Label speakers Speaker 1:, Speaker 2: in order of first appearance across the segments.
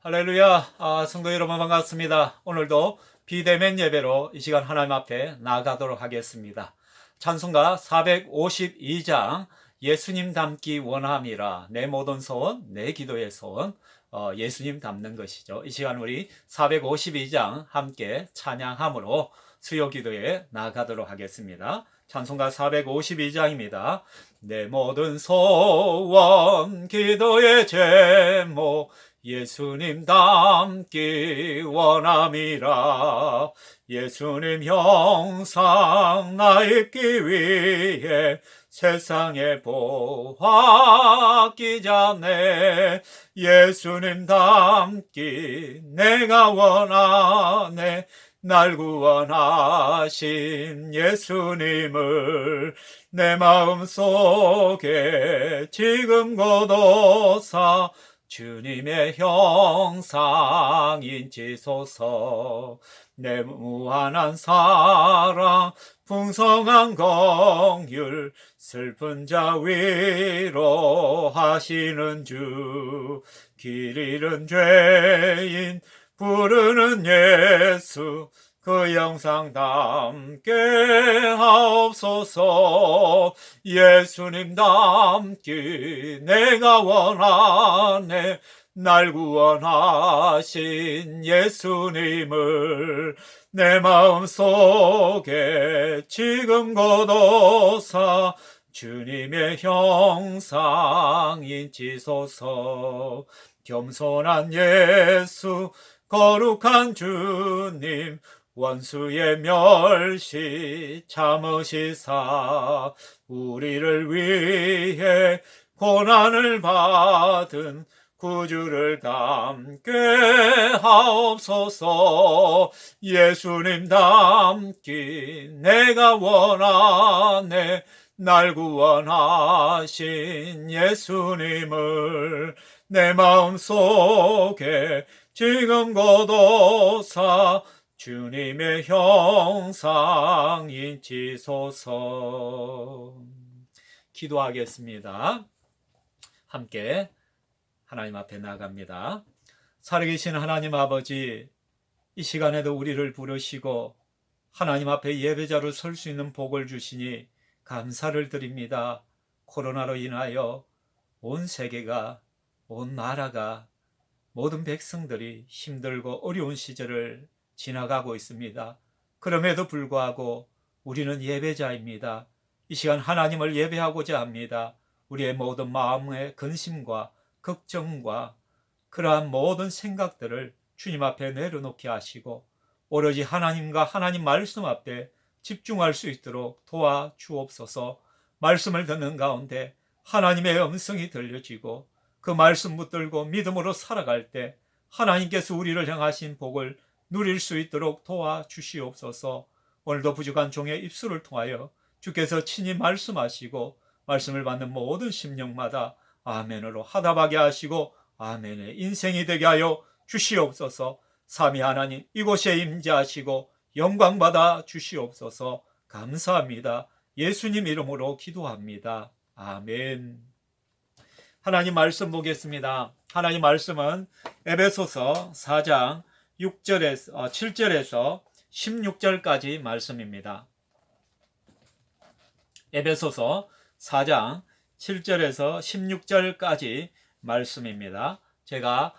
Speaker 1: 할렐루야. 성도 여러분 반갑습니다. 오늘도 비대면 예배로 이 시간 하나님 앞에 나아가도록 하겠습니다. 찬송가 452장 예수님 닮기 원함이라 내 모든 소원 내 기도의 소원 예수님 닮는 것이죠. 이 시간 우리 452장 함께 찬양함으로 수요 기도에 나아가도록 하겠습니다. 찬송가 452장입니다. 내 모든 소원 기도의 제목 예수님 닮기 원함이라 예수님 형상 나 입기 위해 세상에 보았기 전에 예수님 닮기 내가 원하네 날 구원하신 예수님을 내 마음속에 지금 거둬사 주님의 형상 인치소서. 내 무한한 사랑 풍성한 긍휼 슬픈 자 위로하시는 주 길 잃은 죄인 부르는 예수 그 영상 담게 하옵소서. 예수님 닮기 내가 원하네 날 구원하신 예수님을 내 마음속에 지금 거둬사 주님의 형상 인치소서. 겸손한 예수 거룩한 주님 원수의 멸시 참으시사 우리를 위해 고난을 받은 구주를 닮게 하옵소서. 예수님 닮기 내가 원하네 날 구원하신 예수님을 내 마음속에 지금 거둬사 주님의 형상 인치소서. 기도하겠습니다. 함께 하나님 앞에 나갑니다. 살아계신 하나님 아버지, 이 시간에도 우리를 부르시고 하나님 앞에 예배자로 설 수 있는 복을 주시니 감사를 드립니다. 코로나로 인하여 온 세계가, 온 나라가, 모든 백성들이 힘들고 어려운 시절을 지나가고 있습니다. 그럼에도 불구하고 우리는 예배자입니다. 이 시간 하나님을 예배하고자 합니다. 우리의 모든 마음의 근심과 걱정과 그러한 모든 생각들을 주님 앞에 내려놓게 하시고 오로지 하나님과 하나님 말씀 앞에 집중할 수 있도록 도와주옵소서. 말씀을 듣는 가운데 하나님의 음성이 들려지고 그 말씀 붙들고 믿음으로 살아갈 때 하나님께서 우리를 향하신 복을 누릴 수 있도록 도와주시옵소서. 오늘도 부족한 종의 입술을 통하여 주께서 친히 말씀하시고 말씀을 받는 모든 심령마다 아멘으로 화답하게 하시고 아멘의 인생이 되게 하여 주시옵소서. 삼위 하나님 이곳에 임재하시고 영광받아 주시옵소서. 감사합니다. 예수님 이름으로 기도합니다. 아멘. 하나님 말씀 보겠습니다. 하나님 말씀은 에베소서 4장 7절에서 16절까지 말씀입니다. 에베소서 4장 7절에서 16절까지 말씀입니다. 제가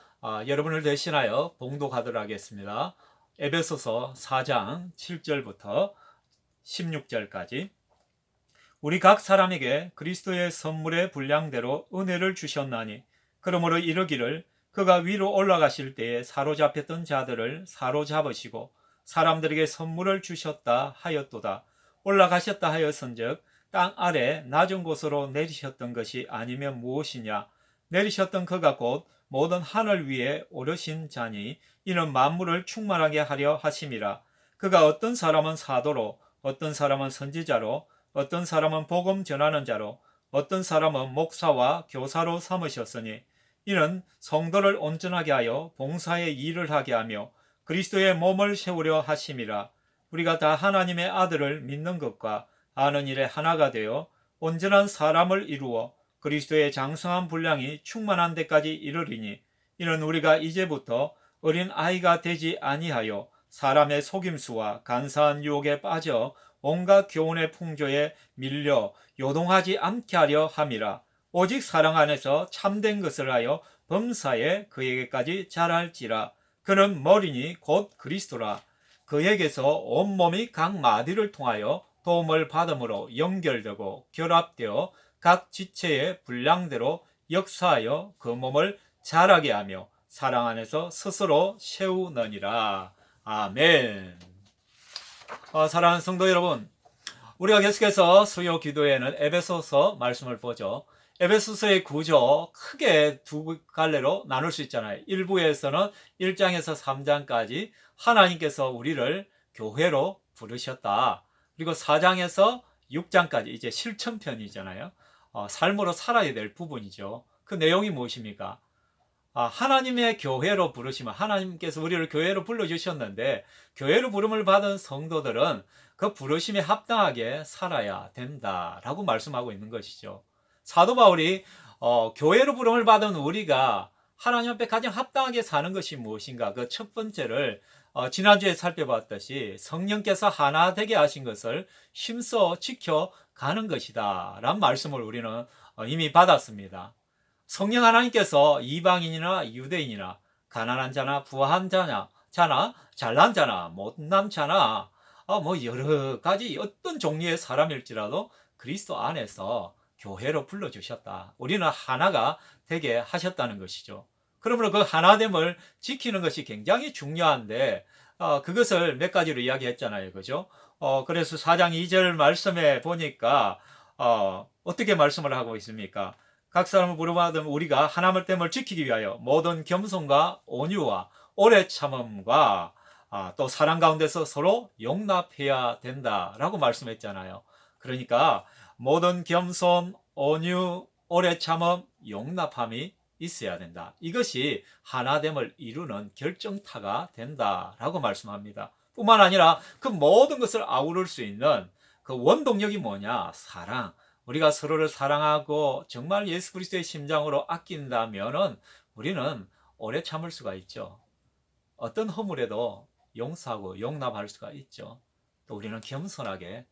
Speaker 1: 여러분을 대신하여 봉독하도록 하겠습니다. 에베소서 4장 7절부터 16절까지. 우리 각 사람에게 그리스도의 선물의 분량대로 은혜를 주셨나니 그러므로 이르기를 그가 위로 올라가실 때에 사로잡혔던 자들을 사로잡으시고 사람들에게 선물을 주셨다 하였도다. 올라가셨다 하였은즉 땅 아래 낮은 곳으로 내리셨던 것이 아니면 무엇이냐. 내리셨던 그가 곧 모든 하늘 위에 오르신 자니 이는 만물을 충만하게 하려 하심이라. 그가 어떤 사람은 사도로 어떤 사람은 선지자로 어떤 사람은 복음 전하는 자로 어떤 사람은 목사와 교사로 삼으셨으니 이는 성도를 온전하게 하여 봉사의 일을 하게 하며 그리스도의 몸을 세우려 하심이라. 우리가 다 하나님의 아들을 믿는 것과 아는 일에 하나가 되어 온전한 사람을 이루어 그리스도의 장성한 분량이 충만한 데까지 이르리니 이는 우리가 이제부터 어린 아이가 되지 아니하여 사람의 속임수와 간사한 유혹에 빠져 온갖 교훈의 풍조에 밀려 요동하지 않게 하려 함이라. 오직 사랑 안에서 참된 것을 하여 범사에 그에게까지 자랄지라. 그는 머리니 곧 그리스도라. 그에게서 온몸이 각 마디를 통하여 도움을 받음으로 연결되고 결합되어 각 지체의 분량대로 역사하여 그 몸을 자라게 하며 사랑 안에서 스스로 세우느니라. 아멘. 사랑하는 성도 여러분, 우리가 계속해서 수요 기도에는 에베소서 말씀을 보죠. 에베소서의 구조 크게 두 갈래로 나눌 수 있잖아요. 1부에서는 1장에서 3장까지 하나님께서 우리를 교회로 부르셨다. 그리고 4장에서 6장까지 이제 실천편이잖아요. 삶으로 살아야 될 부분이죠. 그 내용이 무엇입니까? 하나님의 교회로 부르시면 하나님께서 우리를 교회로 불러주셨는데 교회로 부름을 받은 성도들은 그 부르심에 합당하게 살아야 된다라고 말씀하고 있는 것이죠. 사도 바울이 교회로 부름을 받은 우리가 하나님 앞에 가장 합당하게 사는 것이 무엇인가, 그 첫 번째를 지난주에 살펴봤듯이 성령께서 하나 되게 하신 것을 힘써 지켜가는 것이다 라는 말씀을 우리는 이미 받았습니다. 성령 하나님께서 이방인이나 유대인이나 가난한 자나 부한 자나 잘난 자나 못난 자나 뭐 여러 가지 어떤 종류의 사람일지라도 그리스도 안에서 교회로 불러주셨다. 우리는 하나가 되게 하셨다는 것이죠. 그러므로 그 하나됨을 지키는 것이 굉장히 중요한데 그것을 몇 가지로 이야기했잖아요. 그죠? 그래서 4장 2절 말씀에 보니까 어떻게 말씀을 하고 있습니까? 각 사람을 부름받은 우리가 하나님의 됨을 지키기 위하여 모든 겸손과 온유와 오래 참음과 또 사랑 가운데서 서로 용납해야 된다라고 말씀했잖아요. 그러니까 모든 겸손, 온유, 오래 참음, 용납함이 있어야 된다. 이것이 하나됨을 이루는 결정타가 된다라고 말씀합니다. 뿐만 아니라 그 모든 것을 아우를 수 있는 그 원동력이 뭐냐? 사랑. 우리가 서로를 사랑하고 정말 예수 그리스도의 심장으로 아낀다면은 우리는 오래 참을 수가 있죠. 어떤 허물에도 용서하고 용납할 수가 있죠. 또 우리는 겸손하게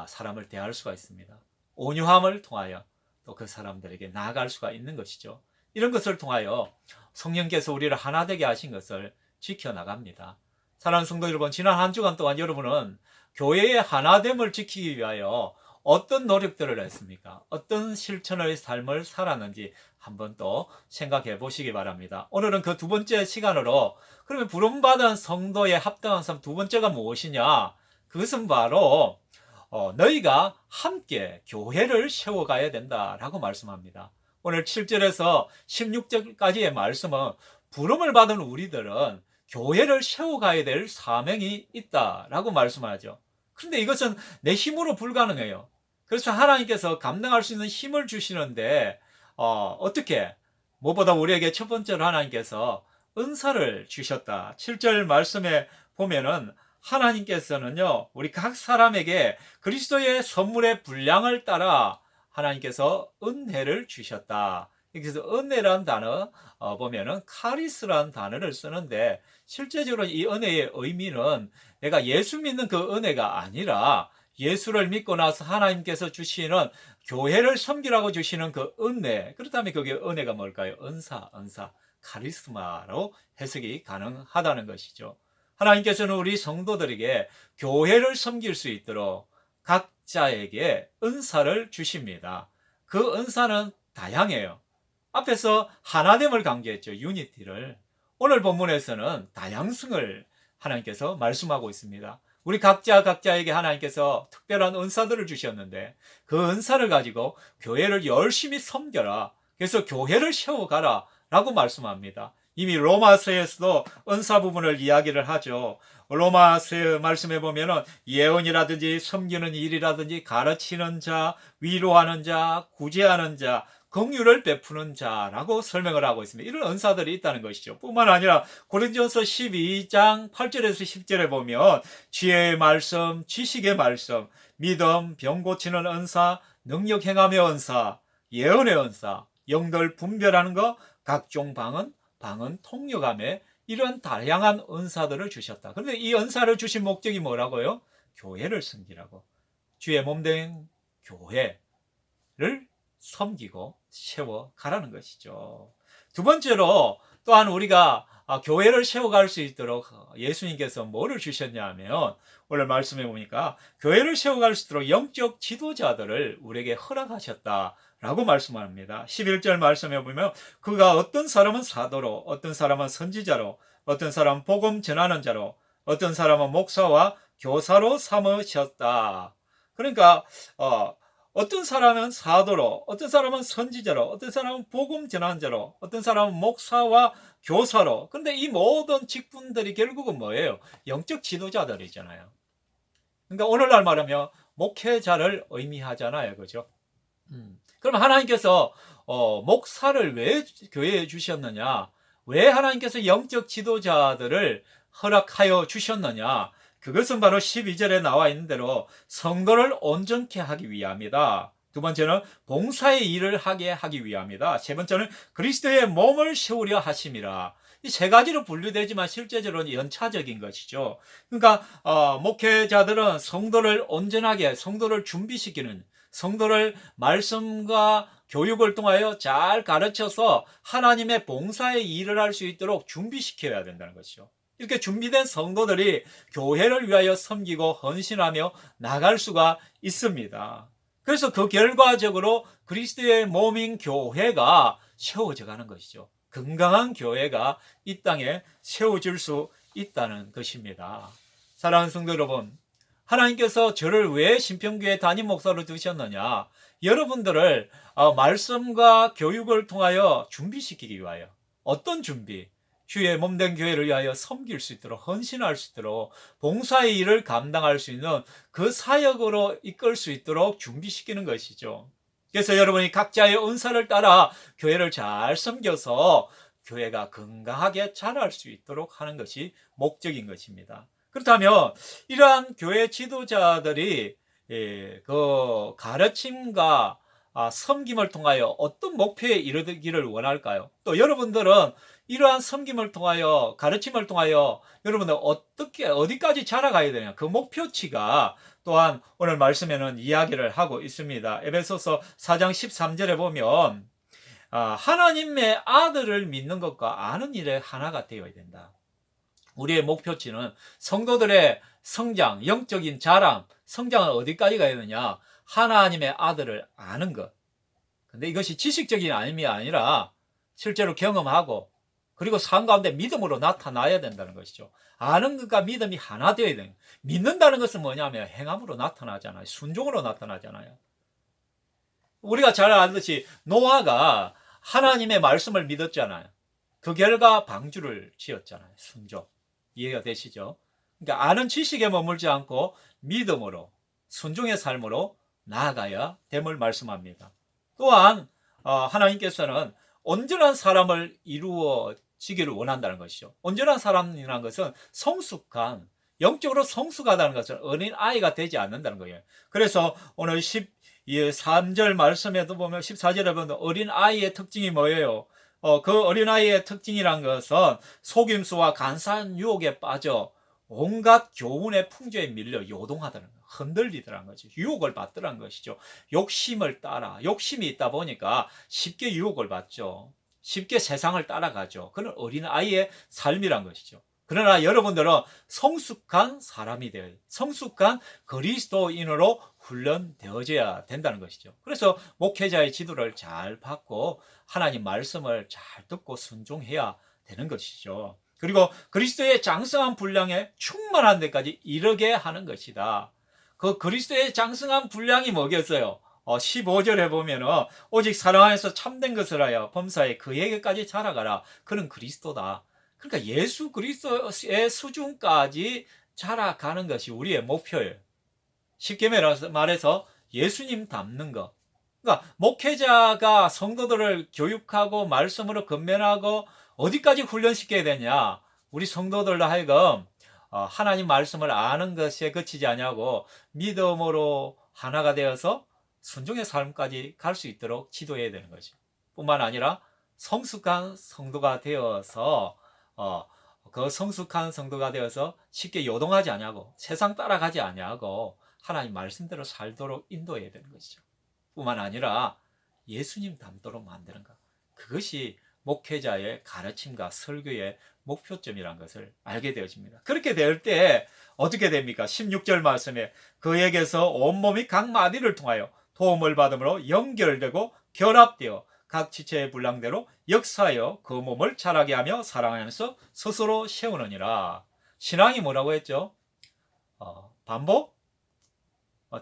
Speaker 1: 사람을 대할 수가 있습니다. 온유함을 통하여 또 그 사람들에게 나아갈 수가 있는 것이죠. 이런 것을 통하여 성령께서 우리를 하나 되게 하신 것을 지켜나갑니다. 사랑하는 성도 여러분, 지난 한 주간 동안 여러분은 교회의 하나됨을 지키기 위하여 어떤 노력들을 했습니까? 어떤 실천의 삶을 살았는지 한번 또 생각해 보시기 바랍니다. 오늘은 그 두 번째 시간으로 그러면 부름받은 성도의 합당한 삶 두 번째가 무엇이냐? 그것은 바로 너희가 함께 교회를 세워가야 된다라고 말씀합니다. 오늘 7절에서 16절까지의 말씀은 부름을 받은 우리들은 교회를 세워가야 될 사명이 있다라고 말씀하죠. 그런데 이것은 내 힘으로 불가능해요. 그래서 하나님께서 감당할 수 있는 힘을 주시는데 어떻게? 무엇보다 우리에게 첫 번째로 하나님께서 은사를 주셨다. 7절 말씀에 보면은 하나님께서는요, 우리 각 사람에게 그리스도의 선물의 분량을 따라 하나님께서 은혜를 주셨다. 여기서 은혜란 단어 보면은 카리스라는 단어를 쓰는데 실제적으로 이 은혜의 의미는 내가 예수 믿는 그 은혜가 아니라 예수를 믿고 나서 하나님께서 주시는 교회를 섬기라고 주시는 그 은혜, 그렇다면 그게 은혜가 뭘까요? 은사, 카리스마로 해석이 가능하다는 것이죠. 하나님께서는 우리 성도들에게 교회를 섬길 수 있도록 각자에게 은사를 주십니다. 그 은사는 다양해요. 앞에서 하나됨을 강조했죠. 유니티를. 오늘 본문에서는 다양성을 하나님께서 말씀하고 있습니다. 우리 각자에게 하나님께서 특별한 은사들을 주셨는데 그 은사를 가지고 교회를 열심히 섬겨라. 그래서 교회를 세워가라 라고 말씀합니다. 이미 로마서에서도 은사 부분을 이야기를 하죠. 로마서 말씀해 보면은 예언이라든지 섬기는 일이라든지 가르치는 자, 위로하는 자, 구제하는 자, 긍휼을 베푸는 자라고 설명을 하고 있습니다. 이런 은사들이 있다는 것이죠. 뿐만 아니라 고린도전서 12장 8절에서 10절에 보면 지혜의 말씀, 지식의 말씀, 믿음, 병 고치는 은사, 능력 행함의 은사, 예언의 은사, 영들 분별하는 것, 각종 방언, 통역함에 이런 다양한 은사들을 주셨다. 그런데 이 은사를 주신 목적이 뭐라고요? 교회를 섬기라고. 주의 몸된 교회를 섬기고 세워가라는 것이죠. 두 번째로 또한 우리가 교회를 세워갈 수 있도록 예수님께서 뭐를 주셨냐 하면, 오늘 말씀해 보니까 교회를 세워갈 수 있도록 영적 지도자들을 우리에게 허락하셨다라고 말씀합니다. 11절 말씀해 보면, 그가 어떤 사람은 사도로, 어떤 사람은 선지자로, 어떤 사람은 복음 전하는 자로, 어떤 사람은 목사와 교사로 삼으셨다. 그러니까 어떤 사람은 사도로, 어떤 사람은 선지자로, 어떤 사람은 복음 전환자로, 어떤 사람은 목사와 교사로. 근데 이 모든 직분들이 결국은 뭐예요? 영적 지도자들이잖아요. 그러니까 오늘날 말하면 목회자를 의미하잖아요. 그죠? 그럼 하나님께서 목사를 왜 교회에 주셨느냐? 왜 하나님께서 영적 지도자들을 허락하여 주셨느냐? 그것은 바로 12절에 나와 있는 대로 성도를 온전케 하기 위함이다. 두 번째는 봉사의 일을 하게 하기 위함이다. 세 번째는 그리스도의 몸을 세우려 하심이라. 이 세 가지로 분류되지만 실제적으로는 연차적인 것이죠. 그러니까 목회자들은 성도를 온전하게, 성도를 준비시키는, 성도를 말씀과 교육을 통하여 잘 가르쳐서 하나님의 봉사의 일을 할 수 있도록 준비시켜야 된다는 것이죠. 이렇게 준비된 성도들이 교회를 위하여 섬기고 헌신하며 나갈 수가 있습니다. 그래서 그 결과적으로 그리스도의 몸인 교회가 세워져 가는 것이죠. 건강한 교회가 이 땅에 세워질 수 있다는 것입니다. 사랑하는 성도 여러분, 하나님께서 저를 왜 신평교회 담임 목사로 두셨느냐? 여러분들을 말씀과 교육을 통하여 준비시키기 위하여. 어떤 준비? 주의 몸된 교회를 위하여 섬길 수 있도록, 헌신할 수 있도록, 봉사의 일을 감당할 수 있는 그 사역으로 이끌 수 있도록 준비시키는 것이죠. 그래서 여러분이 각자의 은사를 따라 교회를 잘 섬겨서 교회가 건강하게 자랄 수 있도록 하는 것이 목적인 것입니다. 그렇다면 이러한 교회 지도자들이 그 가르침과 섬김을 통하여 어떤 목표에 이르기를 원할까요? 또 여러분들은 이러한 섬김을 통하여, 가르침을 통하여 여러분들 어디까지 자라가야 되냐, 그 목표치가 또한 오늘 말씀에는 이야기를 하고 있습니다. 에베소서 4장 13절에 보면 하나님의 아들을 믿는 것과 아는 일에 하나가 되어야 된다. 우리의 목표치는 성도들의 성장, 영적인 자람, 성장은 어디까지 가야 되느냐? 하나님의 아들을 아는 것. 근데 이것이 지식적인 알미 아니라 실제로 경험하고, 그리고 삶 가운데 믿음으로 나타나야 된다는 것이죠. 아는 것과 믿음이 하나 되어야 되는 거예요. 믿는다는 것은 뭐냐면 행함으로 나타나잖아요. 순종으로 나타나잖아요. 우리가 잘 알듯이 노아가 하나님의 말씀을 믿었잖아요. 그 결과 방주를 지었잖아요. 순종. 이해가 되시죠? 그러니까 아는 지식에 머물지 않고 믿음으로, 순종의 삶으로 나아가야 됨을 말씀합니다. 또한 하나님께서는 온전한 사람을 이루어지기를 원한다는 것이죠. 온전한 사람이라는 것은 성숙한, 영적으로 성숙하다는 것은 어린아이가 되지 않는다는 거예요. 그래서 오늘 13절 말씀에도 보면, 14절에 보면 어린아이의 특징이 뭐예요? 그 어린아이의 특징이란 것은 속임수와 간사한 유혹에 빠져 온갖 교훈의 풍조에 밀려 요동하다는 거예요. 흔들리더라는 거죠. 유혹을 받더라는 것이죠. 욕심을 따라, 욕심이 있다 보니까 쉽게 유혹을 받죠. 쉽게 세상을 따라가죠. 그런 어린아이의 삶이란 것이죠. 그러나 여러분들은 성숙한 사람이 되어야 돼요. 성숙한 그리스도인으로 훈련되어져야 된다는 것이죠. 그래서 목회자의 지도를 잘 받고 하나님 말씀을 잘 듣고 순종해야 되는 것이죠. 그리고 그리스도의 장성한 분량에 충만한 데까지 이르게 하는 것이다. 그 그리스도의 장성한 분량이 뭐겠어요? 15절에 보면은 오직 사랑 안에서 참된 것을 하여 범사에 그에게까지 자라가라. 그는 그리스도다. 그러니까 예수 그리스도의 수준까지 자라가는 것이 우리의 목표예요. 쉽게 말해서 예수님 닮는 것. 그러니까 목회자가 성도들을 교육하고 말씀으로 건면하고 어디까지 훈련시켜야 되냐? 우리 성도들로 하여금 하나님 말씀을 아는 것에 그치지 아니하고 믿음으로 하나가 되어서 순종의 삶까지 갈 수 있도록 지도해야 되는 거죠. 뿐만 아니라 성숙한 성도가 되어서 그 성숙한 성도가 되어서 쉽게 요동하지 아니하고 세상 따라가지 아니하고 하나님 말씀대로 살도록 인도해야 되는 것이죠. 뿐만 아니라 예수님 닮도록 만드는 것. 그것이 목회자의 가르침과 설교의 목표점이라는 것을 알게 되어집니다. 그렇게 될 때 어떻게 됩니까? 16절 말씀에 그에게서 온몸이 각 마디를 통하여 도움을 받음으로 연결되고 결합되어 각 지체의 분량대로 역사하여 그 몸을 자라게 하며 사랑하면서 스스로 세우느니라. 신앙이 뭐라고 했죠? 반복,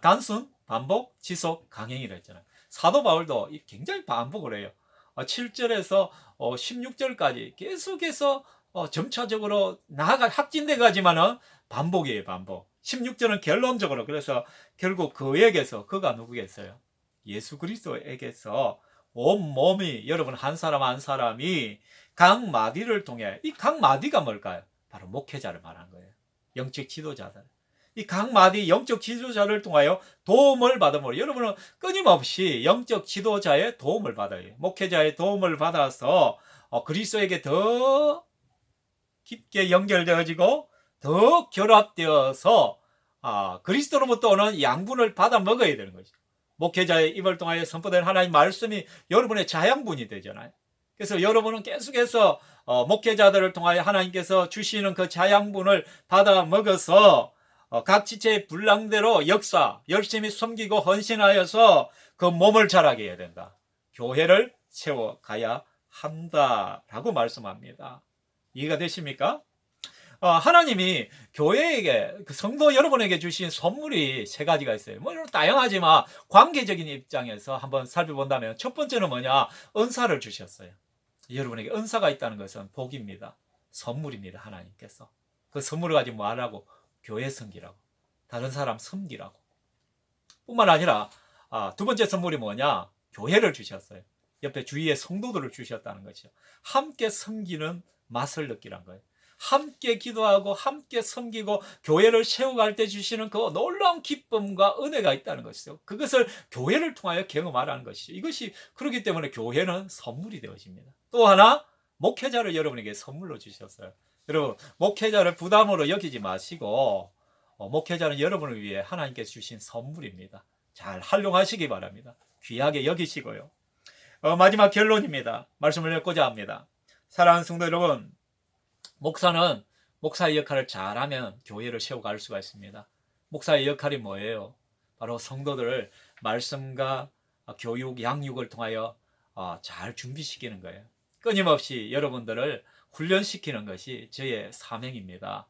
Speaker 1: 단순, 반복, 지속, 강행이라 했잖아요. 사도 바울도 굉장히 반복을 해요. 7절에서 16절까지 계속해서 점차적으로 확진돼 가지만은 반복이에요, 반복. 16절은 결론적으로. 그래서 결국 그에게서, 그가 누구겠어요? 예수 그리스도에게서 온 몸이, 여러분 한 사람 한 사람이 각 마디를 통해, 이 각 마디가 뭘까요? 바로 목회자를 말하는 거예요. 영적 지도자들. 이 각 마디 영적 지도자를 통하여 도움을 받음으로, 여러분은 끊임없이 영적 지도자의 도움을 받아요. 목회자의 도움을 받아서 그리스도에게 더 깊게 연결되어지고 더 결합되어서 그리스도로부터 오는 양분을 받아 먹어야 되는 거죠. 목회자의 입을 통하여 선포된 하나님 말씀이 여러분의 자양분이 되잖아요. 그래서 여러분은 계속해서 목회자들을 통하여 하나님께서 주시는 그 자양분을 받아 먹어서 각 지체의 분량대로 열심히 섬기고 헌신하여서 그 몸을 자라게 해야 된다. 교회를 세워가야 한다라고 말씀합니다. 이해가 되십니까? 하나님이 교회에게, 그 성도 여러분에게 주신 선물이 세 가지가 있어요. 뭐 다양하지만 관계적인 입장에서 한번 살펴본다면 첫 번째는 뭐냐? 은사를 주셨어요. 여러분에게 은사가 있다는 것은 복입니다. 선물입니다. 하나님께서. 그 선물을 가지고 뭐 하라고? 교회 섬기라고. 다른 사람 섬기라고. 뿐만 아니라 두 번째 선물이 뭐냐? 교회를 주셨어요. 옆에 주위에 성도들을 주셨다는 것이죠. 함께 섬기는 맛을 느끼란 거예요. 함께 기도하고 함께 섬기고 교회를 세워갈 때 주시는 그 놀라운 기쁨과 은혜가 있다는 것이죠. 그것을 교회를 통하여 경험하라는 것이죠. 이것이 그렇기 때문에 교회는 선물이 되어집니다. 또 하나, 목회자를 여러분에게 선물로 주셨어요. 여러분, 목회자를 부담으로 여기지 마시고 목회자는 여러분을 위해 하나님께서 주신 선물입니다. 잘 활용하시기 바랍니다. 귀하게 여기시고요. 마지막 결론입니다. 말씀을 맺고자 합니다. 사랑하는 성도 여러분, 목사는 목사의 역할을 잘하면 교회를 세워갈 수가 있습니다. 목사의 역할이 뭐예요? 바로 성도들을 말씀과 교육, 양육을 통하여 잘 준비시키는 거예요. 끊임없이 여러분들을 훈련시키는 것이 저의 사명입니다.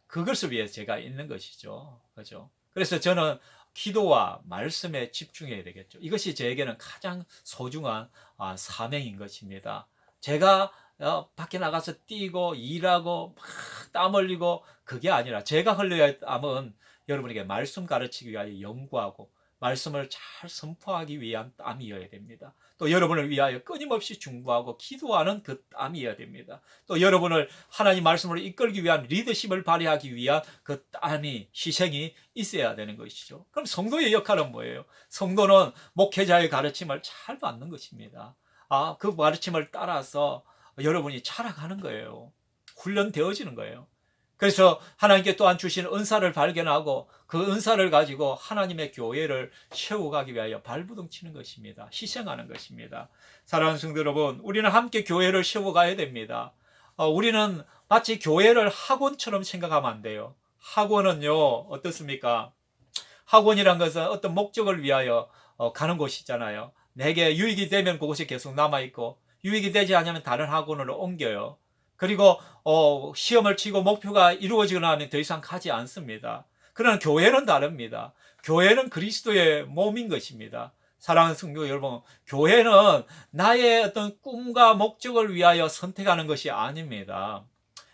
Speaker 1: 그것을 위해서 제가 있는 것이죠. 그죠? 그래서 저는 기도와 말씀에 집중해야 되겠죠. 이것이 저에게는 가장 소중한 사명인 것입니다. 제가 밖에 나가서 뛰고 일하고 막 땀 흘리고 그게 아니라 제가 흘려야 할 땀은 여러분에게 말씀 가르치기 위하여 연구하고 말씀을 잘 선포하기 위한 땀이어야 됩니다. 또 여러분을 위하여 끊임없이 중보하고 기도하는 그 땀이어야 됩니다. 또 여러분을 하나님 말씀으로 이끌기 위한 리더십을 발휘하기 위한 그 땀이, 희생이 있어야 되는 것이죠. 그럼 성도의 역할은 뭐예요? 성도는 목회자의 가르침을 잘 받는 것입니다. 그 가르침을 따라서 여러분이 자라가는 거예요. 훈련되어지는 거예요. 그래서 하나님께 또한 주신 은사를 발견하고 그 은사를 가지고 하나님의 교회를 세워가기 위하여 발부둥 치는 것입니다. 희생하는 것입니다. 사랑하는 성도 여러분, 우리는 함께 교회를 세워가야 됩니다. 우리는 마치 교회를 학원처럼 생각하면 안 돼요. 학원은요, 어떻습니까? 학원이란 것은 어떤 목적을 위하여 가는 곳이잖아요. 내게 유익이 되면 그곳에 계속 남아있고 유익이 되지 않으면 다른 학원으로 옮겨요. 그리고 시험을 치고 목표가 이루어지고 나면 더 이상 가지 않습니다. 그러나 교회는 다릅니다. 교회는 그리스도의 몸인 것입니다. 사랑하는 성도 여러분, 교회는 나의 어떤 꿈과 목적을 위하여 선택하는 것이 아닙니다.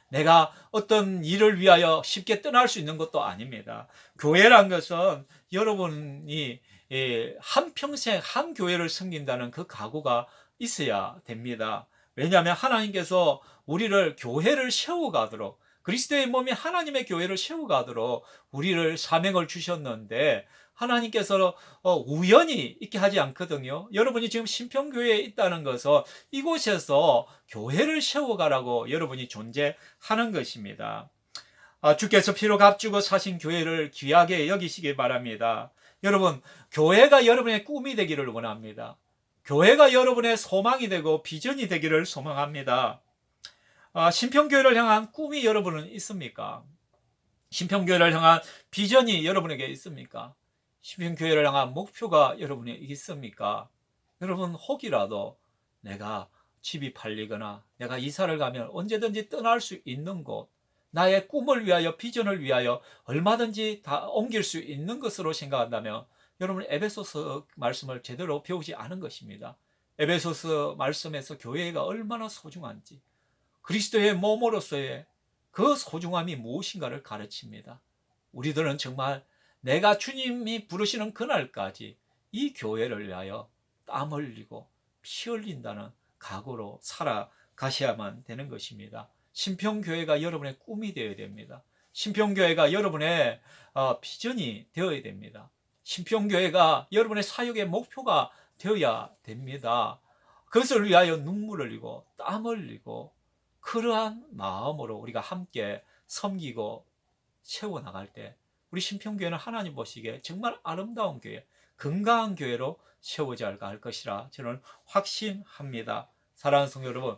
Speaker 1: 내가 어떤 일을 위하여 쉽게 떠날 수 있는 것도 아닙니다. 교회란 것은 여러분이 한평생 한 교회를 섬긴다는 그 각오가 있어야 됩니다. 왜냐하면 하나님께서 우리를 교회를 세워가도록, 그리스도의 몸이 하나님의 교회를 세워가도록 우리를 사명을 주셨는데 하나님께서 우연히 있게 하지 않거든요. 여러분이 지금 신평교회에 있다는 것은 이곳에서 교회를 세워가라고 여러분이 존재하는 것입니다. 주께서 피로 값주고 사신 교회를 귀하게 여기시기 바랍니다. 여러분, 교회가 여러분의 꿈이 되기를 원합니다. 교회가 여러분의 소망이 되고 비전이 되기를 소망합니다. 신평교회를 향한 꿈이 여러분은 있습니까? 신평교회를 향한 비전이 여러분에게 있습니까? 신평교회를 향한 목표가 여러분에게 있습니까? 여러분, 혹이라도 내가 집이 팔리거나 내가 이사를 가면 언제든지 떠날 수 있는 곳, 나의 꿈을 위하여, 비전을 위하여 얼마든지 다 옮길 수 있는 것으로 생각한다면 여러분, 에베소서 말씀을 제대로 배우지 않은 것입니다. 에베소서 말씀에서 교회가 얼마나 소중한지, 그리스도의 몸으로서의 그 소중함이 무엇인가를 가르칩니다. 우리들은 정말 내가 주님이 부르시는 그날까지 이 교회를 위하여 땀 흘리고 피 흘린다는 각오로 살아가셔야만 되는 것입니다. 신평교회가 여러분의 꿈이 되어야 됩니다. 신평교회가 여러분의 비전이 되어야 됩니다. 신평교회가 여러분의 사역의 목표가 되어야 됩니다. 그것을 위하여 눈물 흘리고 땀 흘리고 그러한 마음으로 우리가 함께 섬기고 세워나갈 때 우리 신평교회는 하나님 보시기에 정말 아름다운 교회, 건강한 교회로 세워져 갈 것이라 저는 확신합니다. 사랑하는 성도 여러분,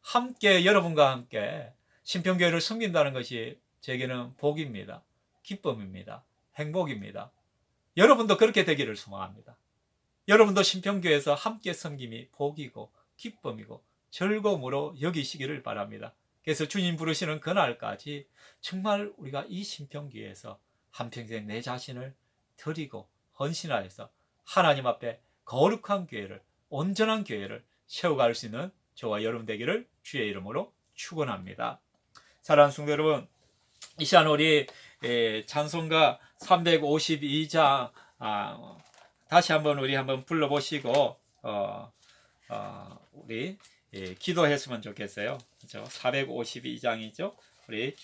Speaker 1: 함께 여러분과 함께 신평교회를 섬긴다는 것이 제게는 복입니다. 기쁨입니다. 행복입니다. 여러분도 그렇게 되기를 소망합니다. 여러분도 신평교회에서 함께 섬김이 복이고 기쁨이고 즐거움으로 여기시기를 바랍니다. 그래서 주님 부르시는 그날까지 정말 우리가 이 신평교회에서 한평생 내 자신을 드리고 헌신하여서 하나님 앞에 거룩한 교회를, 온전한 교회를 세워갈 수 있는 저와 여러분 되기를 주의 이름으로 축원합니다. 사랑하는 성도 여러분, 이 시간 우리 찬송가 352장 다시 한번 우리 한번 불러보시고 우리 기도했으면 좋겠어요. 그렇죠? 452장이죠. 우리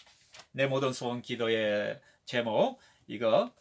Speaker 1: 내 모든 소원 기도의 제목 이거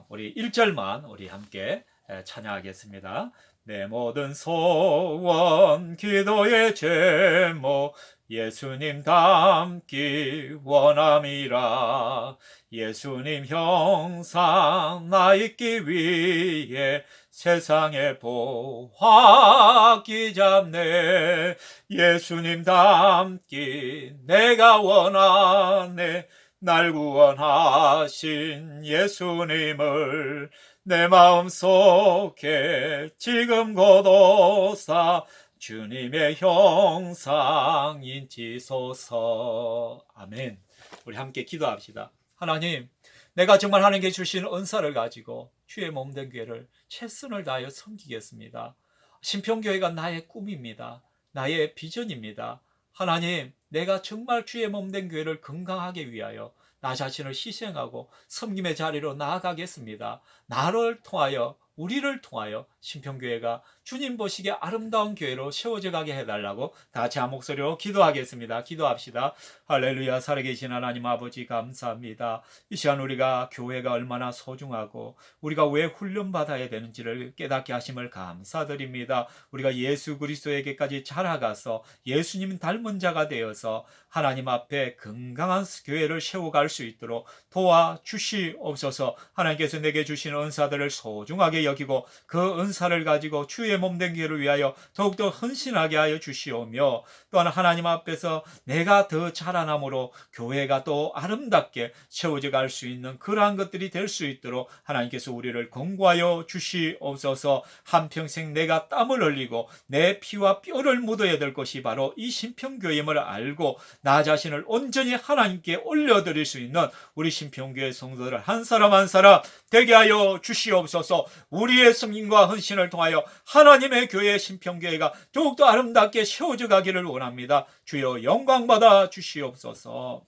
Speaker 1: 우리 1절만 우리 함께 찬양하겠습니다. 내 모든 소원 기도의 제목 예수님 닮기 원함이라. 예수님 형상 나 있기 위해 세상에 보화기 잡네. 예수님 닮기 내가 원하네. 날 구원하신 예수님을 내 마음속에 지금 고도사 주님의 형상 인치소서. 아멘. 우리 함께 기도합시다. 하나님, 내가 정말 하나님께 주신 은사를 가지고 주의 몸된 교회를 최선을 다하여 섬기겠습니다. 신평교회가 나의 꿈입니다. 나의 비전입니다. 하나님, 내가 정말 주의 몸된 교회를 건강하게 위하여 나 자신을 희생하고 섬김의 자리로 나아가겠습니다. 나를 통하여, 우리를 통하여 신평교회가 주님 보시기에 아름다운 교회로 세워져 가게 해달라고 다 같이 한 목소리로 기도하겠습니다. 기도합시다. 할렐루야. 살아계신 하나님 아버지 감사합니다. 이 시간 우리가 교회가 얼마나 소중하고 우리가 왜 훈련받아야 되는지를 깨닫게 하심을 감사드립니다. 우리가 예수 그리스도에게까지 자라가서 예수님 닮은 자가 되어서 하나님 앞에 건강한 교회를 세워갈 수 있도록 도와주시옵소서. 하나님께서 내게 주신 은사들을 소중하게 여기고 그 은사를 가지고 주의 몸된 교회를 위하여 더욱더 헌신하게 하여 주시오며, 또한 하나님 앞에서 내가 더 자라남으로 교회가 또 아름답게 세워져 갈 수 있는 그러한 것들이 될 수 있도록 하나님께서 우리를 권고하여 주시옵소서. 한평생 내가 땀을 흘리고 내 피와 뼈를 묻어야 될 것이 바로 이 신평교회임을 알고 나 자신을 온전히 하나님께 올려드릴 수 있는 우리 신평교회 성도들 한 사람 한 사람 되게 하여 주시옵소서. 우리의 섬김과 헌신을 통하여 하나님의 교회 신평교회가 더욱더 아름답게 세워져 가기를 원합니다. 주여 영광받아 주시옵소서.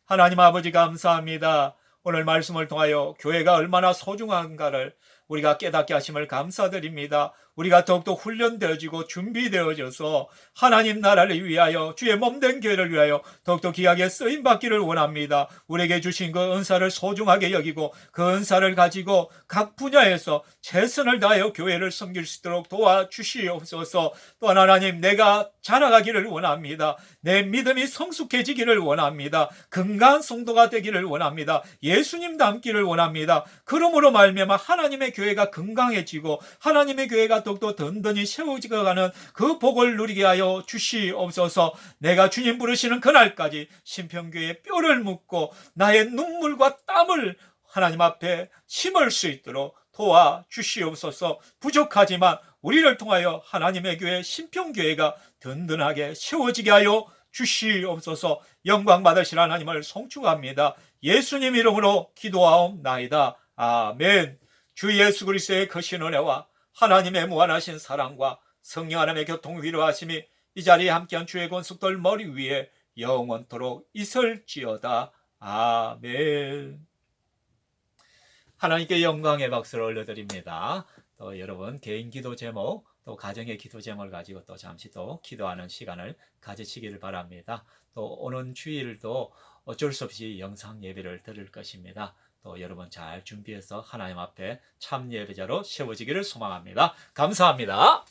Speaker 1: 하나님 아버지 감사합니다. 오늘 말씀을 통하여 교회가 얼마나 소중한가를 우리가 깨닫게 하심을 감사드립니다. 우리가 더욱더 훈련되어지고 준비되어져서 하나님 나라를 위하여 주의 몸된 교회를 위하여 더욱더 귀하게 쓰임받기를 원합니다. 우리에게 주신 그 은사를 소중하게 여기고 그 은사를 가지고 각 분야에서 최선을 다하여 교회를 섬길 수 있도록 도와주시옵소서. 또한 하나님, 내가 자라가기를 원합니다. 내 믿음이 성숙해지기를 원합니다. 건강한 성도가 되기를 원합니다. 예수님 닮기를 원합니다. 그러므로 말미암아 하나님의 교회가 건강해지고 하나님의 교회가 더욱더 든든히 세워지어가는 그 복을 누리게 하여 주시옵소서. 내가 주님 부르시는 그날까지 신평교회의 뼈를 묻고 나의 눈물과 땀을 하나님 앞에 심을 수 있도록 도와주시옵소서. 부족하지만 우리를 통하여 하나님의 교회 신평교회가 든든하게 세워지게 하여 주시옵소서. 영광 받으실 하나님을 송축합니다. 예수님 이름으로 기도하옵나이다. 아멘. 주 예수 그리스도의 거신 은혜와 하나님의 무한하신 사랑과 성령 하나님의 교통 위로하심이 이 자리에 함께한 주의 권속들 머리 위에 영원토록 있을지어다. 아멘. 하나님께 영광의 박수를 올려드립니다. 또 여러분 개인 기도 제목 또 가정의 기도 제목을 가지고 또 잠시 또 기도하는 시간을 가지시기를 바랍니다. 또 오는 주일도 어쩔 수 없이 영상 예배를 드릴 것입니다. 또 여러분 잘 준비해서 하나님 앞에 참 예배자로 세워지기를 소망합니다. 감사합니다.